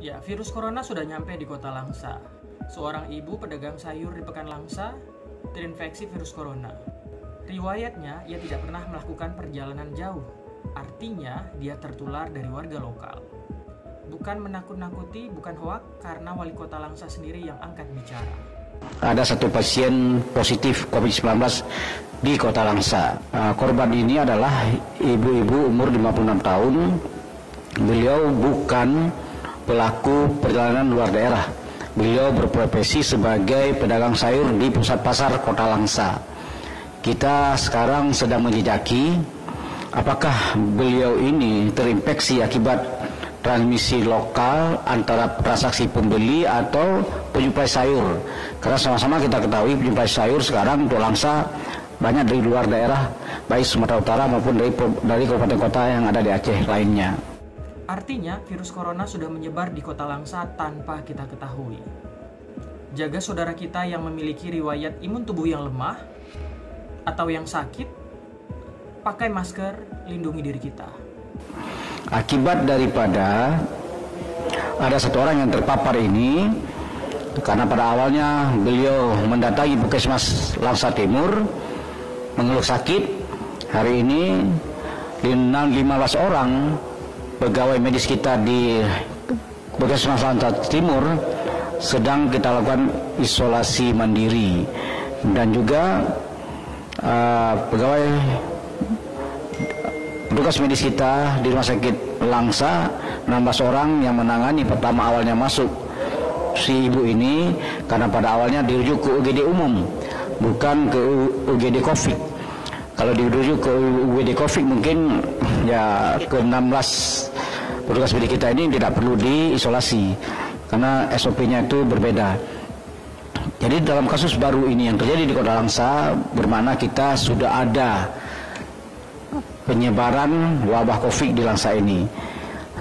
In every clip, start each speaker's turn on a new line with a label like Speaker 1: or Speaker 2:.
Speaker 1: Ya, virus corona sudah nyampe di kota Langsa. Seorang ibu pedagang sayur di Pekan Langsa terinfeksi virus corona. Riwayatnya, ia tidak pernah melakukan perjalanan jauh. Artinya, dia tertular dari warga lokal. Bukan menakut-nakuti, bukan hoak, karena wali kota Langsa sendiri yang angkat bicara.
Speaker 2: Ada satu pasien positif COVID-19 di kota Langsa. Korban ini adalah ibu-ibu umur 56 tahun. Beliau bukan pelaku perjalanan luar daerah. Beliau berprofesi sebagai pedagang sayur di pusat pasar kota Langsa. Kita sekarang sedang menjejaki apakah beliau ini terinfeksi akibat transmisi lokal antara transaksi pembeli atau penyuplai sayur. Karena sama-sama kita ketahui penyuplai sayur sekarang untuk Langsa banyak dari luar daerah, baik Sumatera Utara maupun dari kabupaten kota yang ada di Aceh lainnya.
Speaker 1: Artinya, virus corona sudah menyebar di kota Langsa tanpa kita ketahui. Jaga saudara kita yang memiliki riwayat imun tubuh yang lemah atau yang sakit, pakai masker, lindungi diri kita.
Speaker 2: Akibat daripada ada satu orang yang terpapar ini, karena pada awalnya beliau mendatangi Puskesmas Langsa Timur, mengeluh sakit, hari ini 15 orang pegawai medis kita di Puskesmas Langsa Timur sedang kita lakukan isolasi mandiri, dan juga pegawai petugas medis kita di rumah sakit Langsa 16 orang yang menangani pertama awalnya masuk si ibu ini, karena pada awalnya dirujuk ke UGD umum bukan ke UGD COVID. Kalau dirujuk ke UGD COVID mungkin ya ke 16 petugas medis kita ini tidak perlu diisolasi karena SOP-nya itu berbeda. Jadi dalam kasus baru ini yang terjadi di kota Langsa, bermakna kita sudah ada penyebaran wabah COVID di Langsa ini.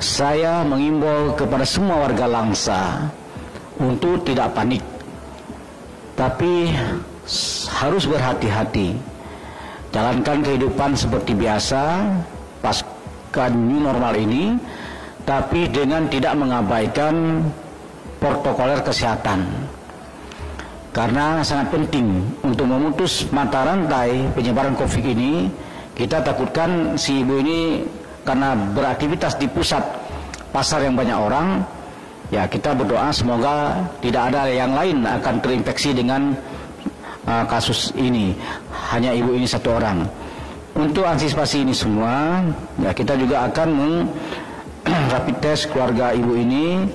Speaker 2: Saya mengimbau kepada semua warga Langsa untuk tidak panik, tapi harus berhati-hati. Jalankan kehidupan seperti biasa pasca new normal ini, tapi dengan tidak mengabaikan protokoler kesehatan. Karena sangat penting untuk memutus mata rantai penyebaran COVID ini. Kita takutkan si ibu ini karena beraktivitas di pusat pasar yang banyak orang, ya kita berdoa semoga tidak ada yang lain akan terinfeksi dengan kasus ini. Hanya ibu ini satu orang. Untuk antisipasi ini semua, ya kita juga akan rapid test keluarga ibu ini,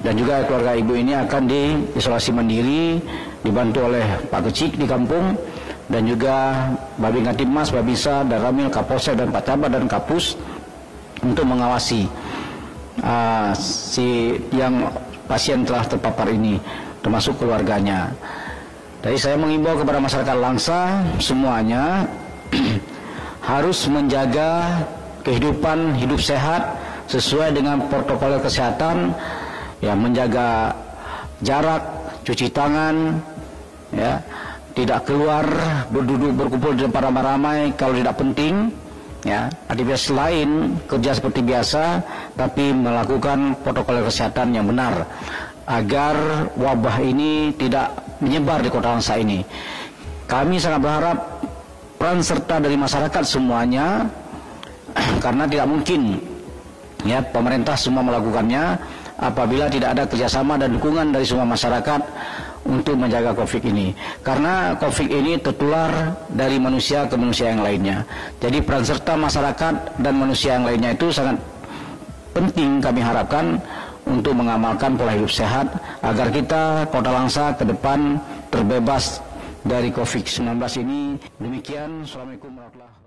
Speaker 2: dan juga keluarga ibu ini akan diisolasi mandiri, dibantu oleh Pak Kecik di kampung, dan juga Babin Kaptipmas, Babinsa, dan Ramil, Kapolsek, dan Pak Camat, dan Kapus untuk mengawasi si yang pasien telah terpapar ini, termasuk keluarganya. Jadi saya mengimbau kepada masyarakat Langsa semuanya harus menjaga kehidupan hidup sehat sesuai dengan protokol kesehatan, ya, menjaga jarak, cuci tangan, ya, tidak keluar berduduk berkumpul di tempat ramai-ramai kalau tidak penting, ya, aktivitas lain kerja seperti biasa tapi melakukan protokol kesehatan yang benar agar wabah ini tidak menyebar di kota Langsa ini. Kami sangat berharap peran serta dari masyarakat semuanya karena tidak mungkin, ya, pemerintah semua melakukannya apabila tidak ada kerjasama dan dukungan dari semua masyarakat untuk menjaga COVID ini. Karena COVID ini tertular dari manusia ke manusia yang lainnya. Jadi peran serta masyarakat dan manusia yang lainnya itu sangat penting kami harapkan untuk mengamalkan pola hidup sehat agar kita kota Langsa ke depan terbebas dari COVID-19 ini. Demikian, Assalamualaikum warahmatullahi wabarakatuh.